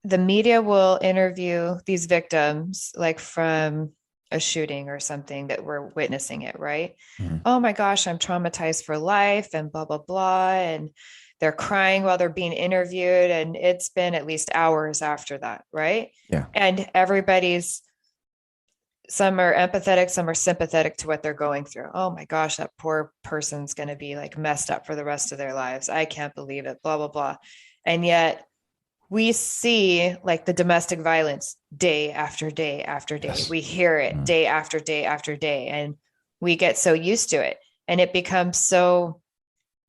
Speaker 1: the media will interview these victims, like from a shooting or something that we're witnessing it, right? Oh my gosh, I'm traumatized for life and blah, blah, blah. And they're crying while they're being interviewed. And it's been at least hours after that, right? And some are empathetic, some are sympathetic to what they're going through. Oh my gosh, that poor person's going to be like messed up for the rest of their lives. I can't believe it, blah, blah, blah. And yet we see like the domestic violence day after day after day. We hear it day after day after day, and we get so used to it. And it becomes so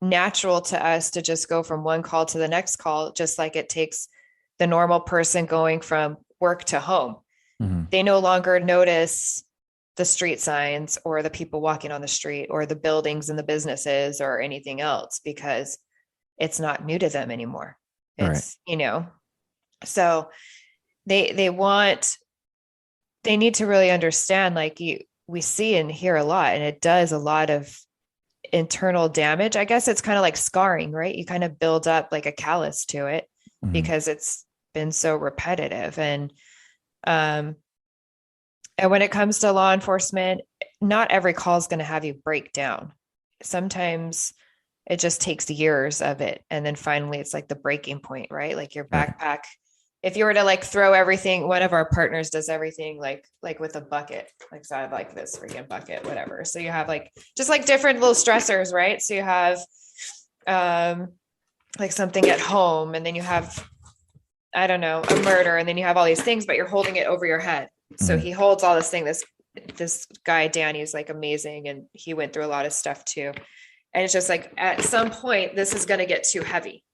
Speaker 1: natural to us to just go from one call to the next call, just like it takes the normal person going from work to home. They no longer notice the street signs or the people walking on the street or the buildings and the businesses or anything else, because it's not new to them anymore. It's, so they need to really understand, like we see and hear a lot, and it does a lot of internal damage. I guess it's kind of like scarring, right? You kind of build up like a callus to it because it's been so repetitive. And when it comes to law enforcement, not every call is going to have you break down. Sometimes it just takes years of it. And then finally it's like the breaking point, right? Like your backpack, if you were to like throw everything, one of our partners does everything like with a bucket, like, so I have like this freaking bucket, whatever. So you have like, just like different little stressors, right? So you have like something at home, and then you have, I don't know, a murder, and then you have all these things, but you're holding it over your head. So he holds all this thing, this guy, Danny, is like amazing. And he went through a lot of stuff too. And it's just like, at some point, this is going to get too heavy.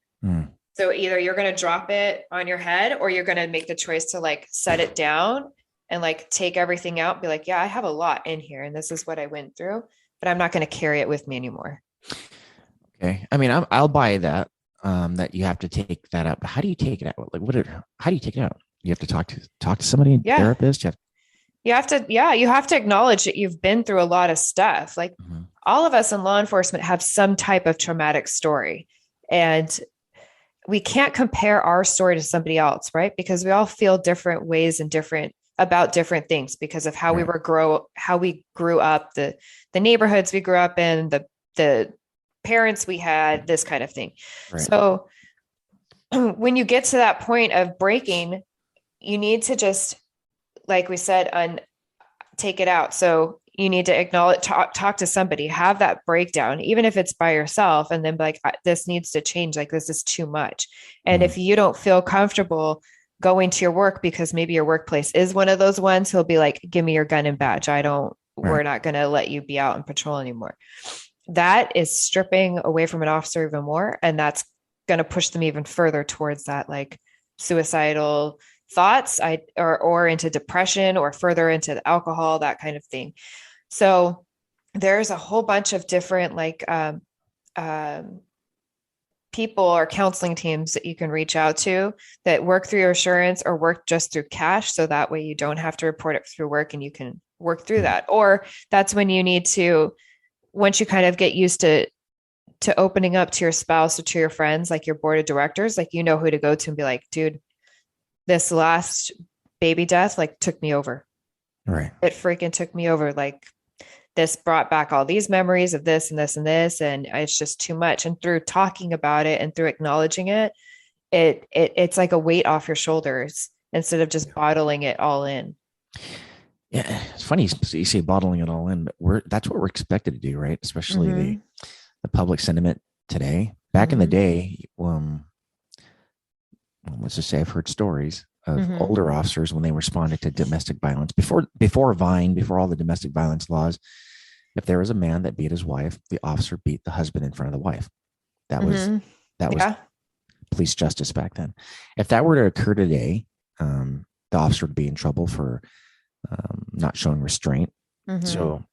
Speaker 1: So either you're going to drop it on your head, or you're going to make the choice to like set it down and like take everything out, be like, yeah, I have a lot in here and this is what I went through, but I'm not going to carry it with me anymore.
Speaker 2: Okay. I mean, I'll buy that, that you have to take that out, but how do you take it out? Like how do you take it out? You have to talk to somebody, therapist. You have to acknowledge that you've been through a lot of stuff. Like all of us in law enforcement have some type of traumatic story, and we can't compare our story to somebody else, right? Because we all feel different ways and different
Speaker 1: about different things because of how
Speaker 2: Right.
Speaker 1: how we grew up, the neighborhoods we grew up in, the parents we had, this kind of thing.
Speaker 2: Right.
Speaker 1: So when you get to that point of breaking, you need to just, like we said, take it out. So you need to acknowledge, talk to somebody, have that breakdown, even if it's by yourself, and then be like, this needs to change. Like, this is too much. And if you don't feel comfortable going to your work, because maybe your workplace is one of those ones, he'll be like, give me your gun and badge. We're not going to let you be out and patrol anymore. That is stripping away from an officer even more. And that's going to push them even further towards that, like, suicidal thoughts, or into depression, or further into alcohol, that kind of thing. So there's a whole bunch of different, like, people or counseling teams that you can reach out to that work through your insurance or work just through cash. So that way you don't have to report it through work and you can work through that. Or that's when you need to, once you kind of get used to opening up to your spouse or to your friends, like your board of directors, like, you know who to go to and be like, dude, this last baby death, like, took me over.
Speaker 2: Right.
Speaker 1: It freaking took me over. Like, this brought back all these memories of this and this and this, and it's just too much. And through talking about it and through acknowledging it, it's like a weight off your shoulders instead of just bottling it all in.
Speaker 2: Yeah, it's funny you say bottling it all in, but that's what we're expected to do, right? Especially the public sentiment today. Back in the day, let's just say I've heard stories of older officers when they responded to domestic violence before Vine, before all the domestic violence laws. If there was a man that beat his wife, the officer beat the husband in front of the wife. That was police justice back then. If that were to occur today, the officer would be in trouble for not showing restraint. So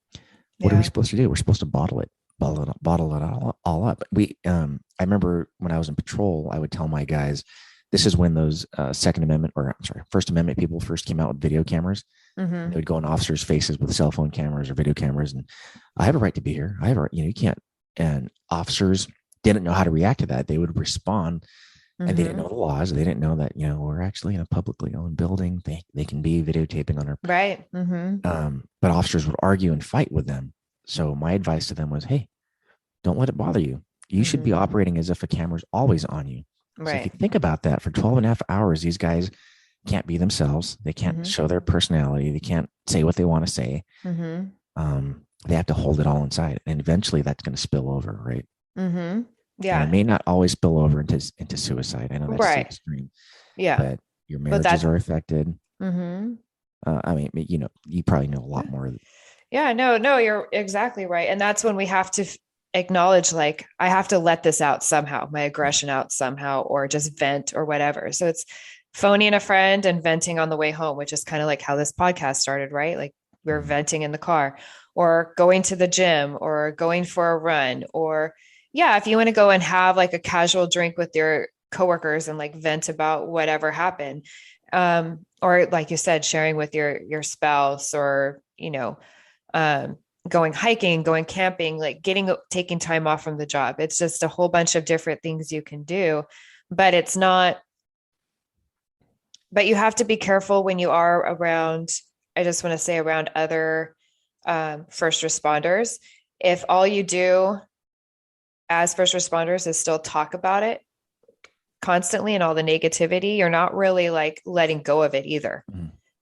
Speaker 2: what are we supposed to do? We're supposed to bottle it all up. I remember when I was in patrol, I would tell my guys, this is when those First Amendment people first came out with video cameras. They would go in officers' faces with cell phone cameras or video cameras, and I have a right to be here. You can't. And officers didn't know how to react to that. They would respond, and they didn't know the laws. They didn't know that we're actually in a publicly owned building. They can be videotaping on our
Speaker 1: right.
Speaker 2: But officers would argue and fight with them. So my advice to them was, hey, don't let it bother you. You should be operating as if a camera's always on you.
Speaker 1: Right.
Speaker 2: So if you think about that, for 12 and a half hours, these guys can't be themselves. They can't show their personality. They can't say what they want to say. They have to hold it all inside. And eventually that's going to spill over, right? Yeah. And it may not always spill over into suicide. I know that's
Speaker 1: right.
Speaker 2: extreme.
Speaker 1: Yeah.
Speaker 2: But your marriages are affected. I mean, you probably know a lot more.
Speaker 1: Yeah, no, you're exactly right. And that's when we have to acknowledge, like, I have to let this out somehow, my aggression out somehow, or just vent or whatever. So it's phoning a friend and venting on the way home, which is kind of like how this podcast started, right? Like, we're venting in the car, or going to the gym, or going for a run, or if you want to go and have like a casual drink with your coworkers and like vent about whatever happened. Or like you said, sharing with your spouse, or, going hiking, going camping, like taking time off from the job. It's just a whole bunch of different things you can do, but you have to be careful when you are around, I just want to say, around other first responders. If all you do as first responders is still talk about it constantly and all the negativity, you're not really like letting go of it either.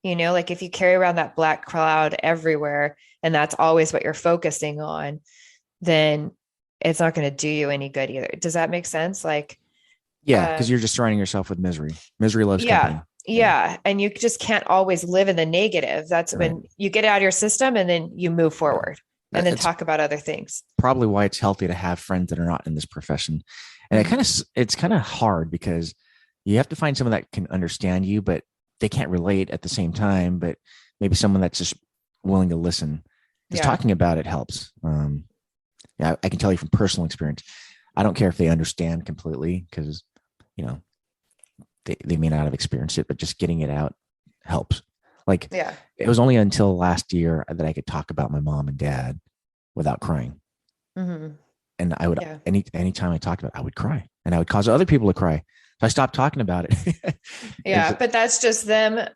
Speaker 1: Like, if you carry around that black cloud everywhere and that's always what you're focusing on, then it's not going to do you any good either. Does that make sense? Like,
Speaker 2: because you're just surrounding yourself with misery. Misery loves company.
Speaker 1: Yeah. And you just can't always live in the negative. That's when you get it out of your system and then you move forward and then talk about other things.
Speaker 2: Probably why it's healthy to have friends that are not in this profession. And it's kind of hard because you have to find someone that can understand you, but they can't relate at the same time, but maybe someone that's just willing to listen. Just talking about it helps. I can tell you from personal experience, I don't care if they understand completely, because, they may not have experienced it, but just getting it out helps. Like, it was only until last year that I could talk about my mom and dad without crying. And I would, anytime I talked about it, I would cry, and I would cause other people to cry. So I stopped talking about it.
Speaker 1: But that's just them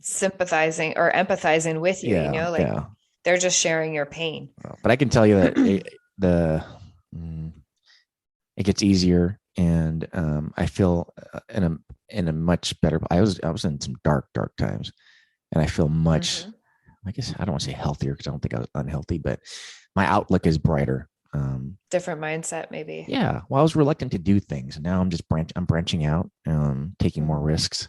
Speaker 1: sympathizing or empathizing with you,
Speaker 2: Yeah,
Speaker 1: like
Speaker 2: yeah.
Speaker 1: they're just sharing your pain.
Speaker 2: But I can tell you that the mm, it gets easier, and I feel in a much better. I was in some dark times, and I feel much.
Speaker 1: Mm-hmm.
Speaker 2: I guess I don't want to say healthier because I don't think I was unhealthy, but my outlook is brighter.
Speaker 1: Different mindset, maybe.
Speaker 2: Yeah, well, I was reluctant to do things, and now I'm branching out, taking more
Speaker 1: Mm-hmm.
Speaker 2: risks,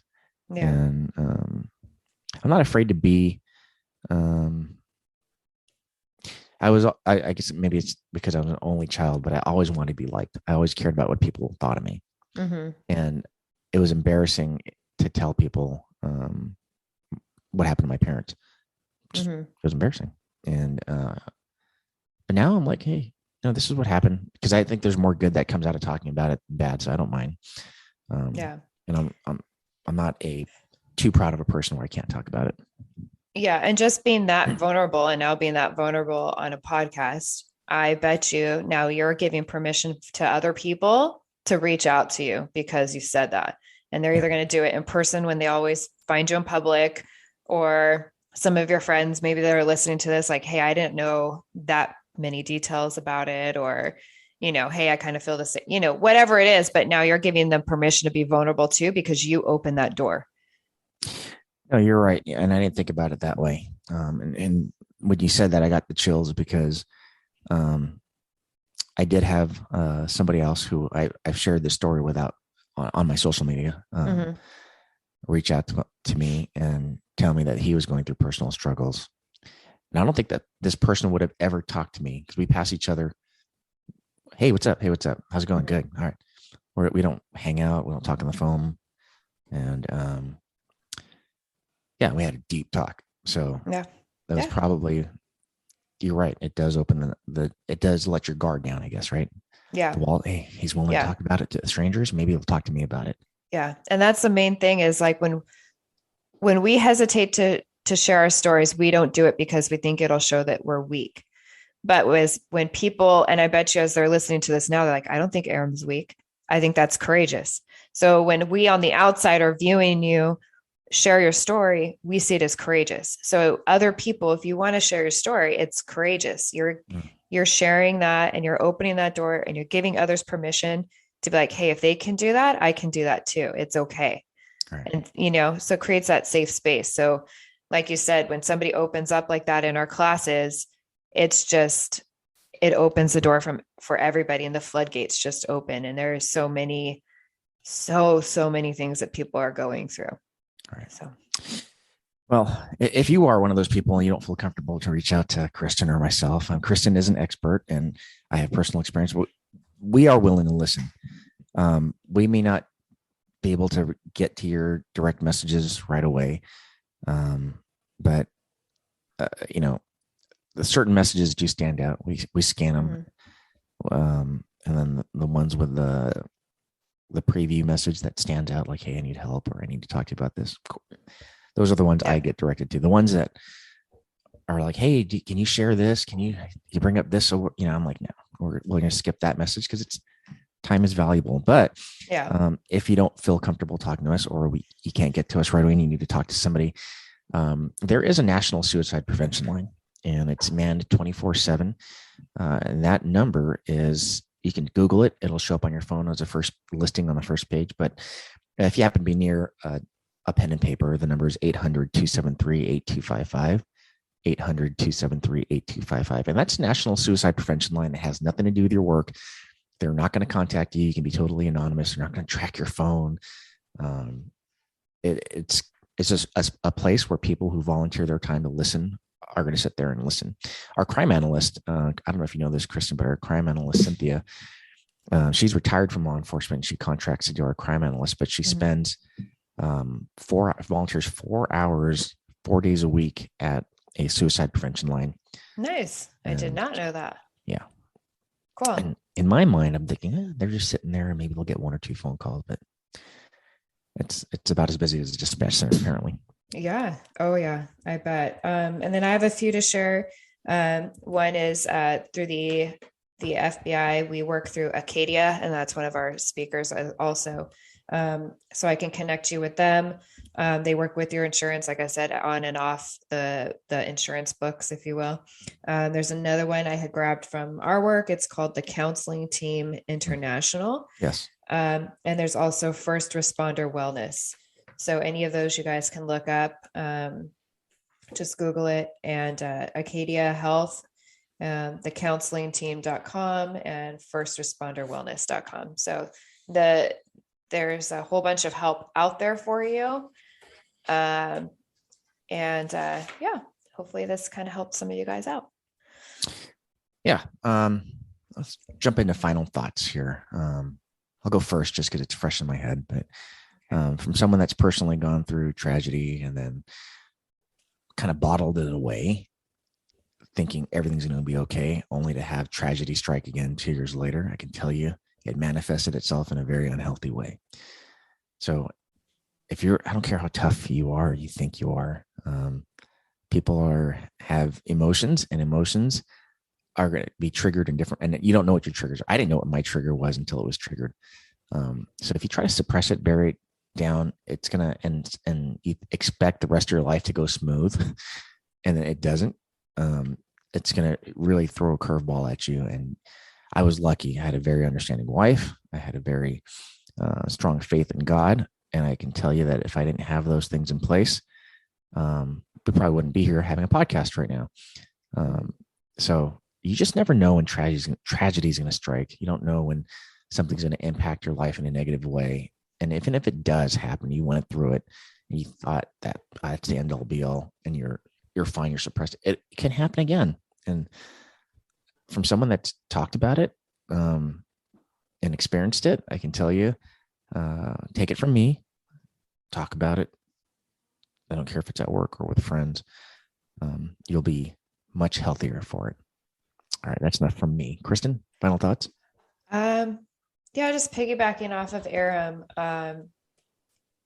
Speaker 1: Yeah.
Speaker 2: and I'm not afraid to be. Um, I guess maybe it's because I was an only child, but I always wanted to be liked. I always cared about what people thought of me,
Speaker 1: Mm-hmm.
Speaker 2: and it was embarrassing to tell people what happened to my parents.
Speaker 1: Mm-hmm.
Speaker 2: It was embarrassing, and but now I'm like, hey, no, this is what happened, because I think there's more good that comes out of talking about it than bad, so I don't mind. Um,
Speaker 1: Yeah.
Speaker 2: and I'm not a too proud of a person where I can't talk about it.
Speaker 1: Yeah. And just being that vulnerable and now being that vulnerable on a podcast, I bet you now you're giving permission to other people to reach out to you because you said that. And they're
Speaker 2: Yeah,
Speaker 1: either going to do it in person when they always find you in public, or some of your friends, maybe they're listening to this, like, hey, I didn't know that many details about it. Or, hey, I kind of feel the same, whatever it is. But now you're giving them permission to be vulnerable too because you open that door.
Speaker 2: no, you're right, and I didn't think about it that way. And when you said that, I got the chills because um, I did have somebody else who I've shared this story without on my social media
Speaker 1: Mm-hmm.
Speaker 2: reach out to me and tell me that he was going through personal struggles. And I don't think that this person would have ever talked to me because we pass each other. Hey, what's up? Hey, what's up? How's it going?
Speaker 1: Mm-hmm.
Speaker 2: Good. All right. We don't hang out. We don't talk on the phone. And yeah, we had a deep talk. So
Speaker 1: Yeah.
Speaker 2: that was
Speaker 1: Yeah.
Speaker 2: probably, you're right. It does open it does let your guard down, I guess, right?
Speaker 1: Yeah.
Speaker 2: The wall. Hey, he's willing to
Speaker 1: Yeah.
Speaker 2: talk about it to strangers. Maybe he'll talk to me about it.
Speaker 1: Yeah. And that's the main thing is like when we hesitate to share our stories, we don't do it because we think it'll show that we're weak. But when people, and I bet you as they're listening to this now, they're like, I don't think Aram's weak. I think that's courageous. So when we on the outside are viewing you share your story, we see it as courageous. So other people, if you want to share your story, it's courageous.
Speaker 2: Mm.
Speaker 1: You're sharing that and you're opening that door and you're giving others permission to be like, hey, if they can do that, I can do that too. It's okay.
Speaker 2: All right.
Speaker 1: And so it creates that safe space. So like you said, when somebody opens up like that in our classes, it's just it opens the door for everybody and the floodgates just open. And there are so many things that people are going through.
Speaker 2: All right.
Speaker 1: So
Speaker 2: Well, if you are one of those people and you don't feel comfortable to reach out to Kristen or myself, Kristen is an expert and I have personal experience. We are willing to listen. We may not be able to get to your direct messages right away, but the certain messages do stand out. We scan them, and then the ones with the preview message that stands out, like, hey, I need help or I need to talk to you about this. Those are the ones I get directed to. The ones that are like, hey, can you share this? Can you bring up this? So, I'm like, no, we're going to skip that message because time is valuable. But if you don't feel comfortable talking to us or you can't get to us right away and you need to talk to somebody, there is a national suicide prevention line and it's manned 24/7. And that number is, you can Google it. It'll show up on your phone as a first listing on the first page. But if you happen to be near a pen and paper, the number is 800-273-8255. 800-273-8255. And that's National Suicide Prevention Line. It has nothing to do with your work. They're not going to contact you. You can be totally anonymous. They're not going to track your phone. It's just a place where people who volunteer their time to listen are going to sit there and listen. Our crime analyst, I don't know if you know this, Kristen, but our crime analyst, Cynthia, she's retired from law enforcement. She contracts to do our crime analyst, but she spends volunteers 4 hours, 4 days a week at a suicide prevention line.
Speaker 1: Nice. I did not know that.
Speaker 2: Yeah.
Speaker 1: Cool.
Speaker 2: And in my mind, I'm thinking they're just sitting there and maybe they'll get 1 or 2 phone calls, but it's about as busy as a dispatch center, apparently.
Speaker 1: Yeah. Oh yeah, I bet. And then I have a few to share. One is through the FBI. We work through Acadia, and that's one of our speakers also. So I can connect you with them. They work with your insurance, like I said, on and off the insurance books, if you will. There's another one I had grabbed from our work. It's called the Counseling Team International.
Speaker 2: Yes.
Speaker 1: And there's also First Responder Wellness. So any of those you guys can look up. Just Google it, and Acadia Health, thecounselingteam.com, and firstresponderwellness.com. So there's a whole bunch of help out there for you. Hopefully this kind of helped some of you guys out.
Speaker 2: Yeah. Let's jump into final thoughts here. I'll go first just because it's fresh in my head, but from someone that's personally gone through tragedy and then kind of bottled it away, thinking everything's going to be okay, only to have tragedy strike again 2 years later, I can tell you it manifested itself in a very unhealthy way. So I don't care how tough you are, you think you are, people have emotions, and emotions are going to be triggered in different, and you don't know what your triggers are. I didn't know what my trigger was until it was triggered. So if you try to suppress it, bury it down, it's going to, and you expect the rest of your life to go smooth, and then it doesn't, it's going to really throw a curveball at you. And I was lucky. I had a very understanding wife. I had a very strong faith in God. And I can tell you that if I didn't have those things in place, we probably wouldn't be here having a podcast right now. So you just never know when tragedy is going to strike. You don't know when something's going to impact your life in a negative way. And even if it does happen, you went through it and you thought that it's the end all be all, and you're fine, you're suppressed. It can happen again. And from someone that's talked about it and experienced it, I can tell you, take it from me, talk about it. I don't care if it's at work or with friends. You'll be much healthier for it. All right, that's enough from me. Kristen, final thoughts?
Speaker 1: Just piggybacking off of Aram,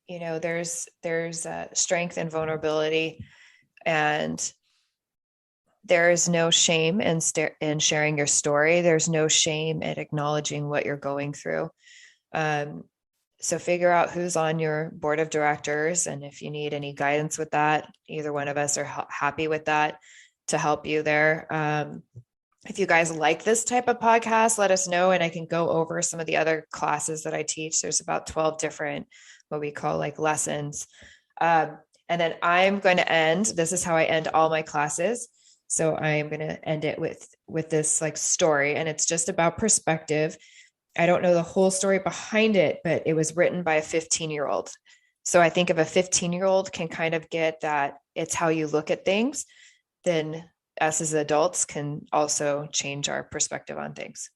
Speaker 1: there's strength and vulnerability, and there is no shame in sharing your story. There's no shame in acknowledging what you're going through. So figure out who's on your board of directors, and if you need any guidance with that, either one of us are happy with that to help you there. If you guys like this type of podcast, let us know, and I can go over some of the other classes that I teach. There's about 12 different, what we call like lessons. And then I'm going to end, this is how I end all my classes. So I am going to end it with this like story, and it's just about perspective. I don't know the whole story behind it, but it was written by a 15-year-old. So I think if a 15-year-old can kind of get that it's how you look at things, then us as adults can also change our perspective on things.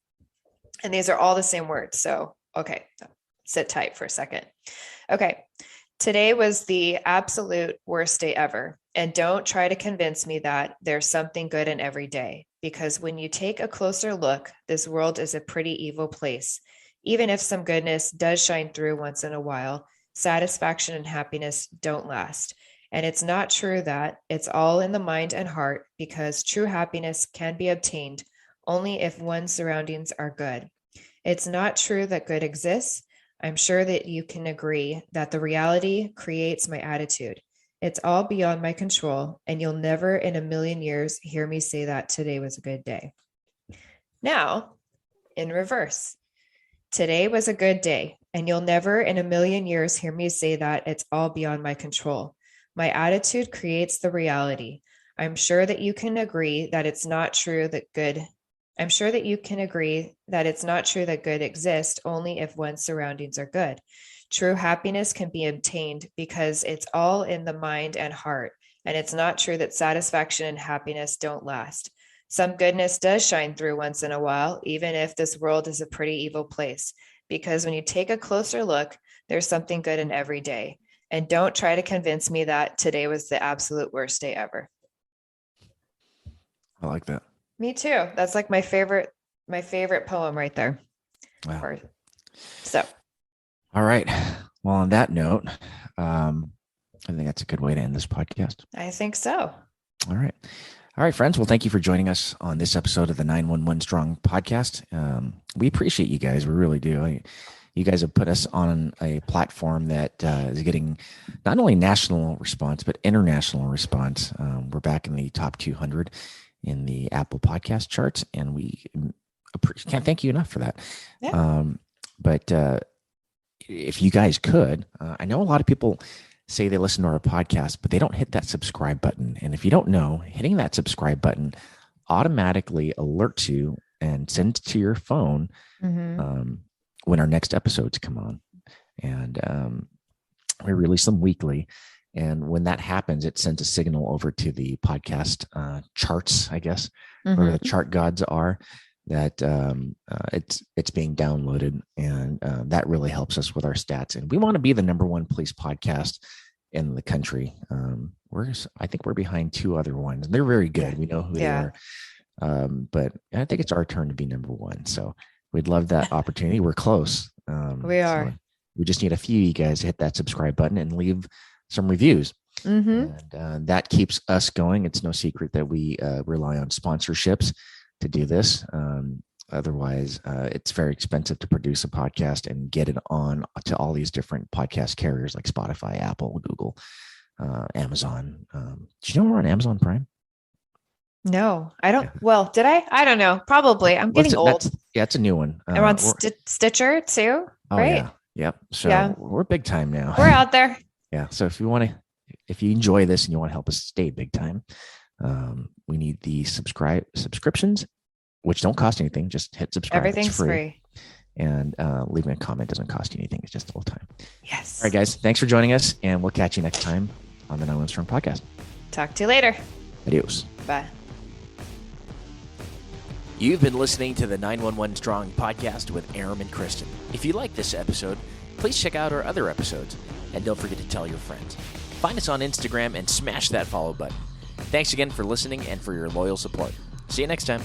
Speaker 1: And these are all the same words. So, okay, sit tight for a second. Okay. Today was the absolute worst day ever. And don't try to convince me that there's something good in every day, because when you take a closer look, this world is a pretty evil place. Even if some goodness does shine through once in a while, satisfaction and happiness don't last. And it's not true that it's all in the mind and heart, because true happiness can be obtained only if one's surroundings are good. It's not true that good exists. I'm sure that you can agree that the reality creates my attitude. It's all beyond my control, and you'll never in a million years hear me say that today was a good day. Now, in reverse, today was a good day, and you'll never in a million years hear me say that it's all beyond my control. My attitude creates the reality. I'm sure that you can agree that it's not true that good exists only if one's surroundings are good. True happiness can be obtained because it's all in the mind and heart. And it's not true that satisfaction and happiness don't last. Some goodness does shine through once in a while, even if this world is a pretty evil place. Because when you take a closer look, there's something good in every day. And don't try to convince me that today was the absolute worst day ever.
Speaker 2: I like that.
Speaker 1: Me too. That's like my favorite poem right there.
Speaker 2: Wow.
Speaker 1: So.
Speaker 2: All right. Well, on that note, I think that's a good way to end this podcast.
Speaker 1: I think so.
Speaker 2: All right. All right, friends. Well, thank you for joining us on this episode of the 911 Strong podcast. We appreciate you guys. We really do. You guys have put us on a platform that is getting not only national response, but international response. We're back in the top 200 in the Apple podcast charts, and we can't thank you enough for that.
Speaker 1: Yeah.
Speaker 2: But if you guys could, I know a lot of people say they listen to our podcast, but they don't hit that subscribe button. And if you don't know, hitting that subscribe button automatically alerts you and sends to your phone when our next episodes come on. And we release them weekly. And when that happens, it sends a signal over to the podcast charts, I guess, where the chart gods are, that it's being downloaded. And that really helps us with our stats. And we want to be the number one police podcast in the country. I think we're behind 2 other ones. And they're very good. We know who they are. But I think it's our turn to be number 1. So we'd love that opportunity. We're close.
Speaker 1: We are.
Speaker 2: So we just need a few of you guys to hit that subscribe button and leave some reviews. And that keeps us going. It's no secret that we rely on sponsorships to do this. Otherwise, it's very expensive to produce a podcast and get it on to all these different podcast carriers like Spotify, Apple, Google, Amazon. Did you know we're on Amazon Prime?
Speaker 1: No, I don't. Well, did I? I don't know. Probably. I'm getting old.
Speaker 2: It's a new one.
Speaker 1: I'm on Stitcher too, right?
Speaker 2: Yeah. Yep. So we're big time now.
Speaker 1: We're out there.
Speaker 2: Yeah. So if you enjoy this and you want to help us stay big time, we need the subscriptions, which don't cost anything. Just hit subscribe.
Speaker 1: Everything's free.
Speaker 2: And leaving a comment doesn't cost you anything. It's just a little time.
Speaker 1: Yes.
Speaker 2: All right, guys. Thanks for joining us, and we'll catch you next time on the 911 Strong podcast.
Speaker 1: Talk to you later.
Speaker 2: Adios.
Speaker 1: Bye.
Speaker 6: You've been listening to the 911 Strong podcast with Aram and Kristen. If you like this episode, please check out our other episodes, and don't forget to tell your friends. Find us on Instagram and smash that follow button. Thanks again for listening and for your loyal support. See you next time.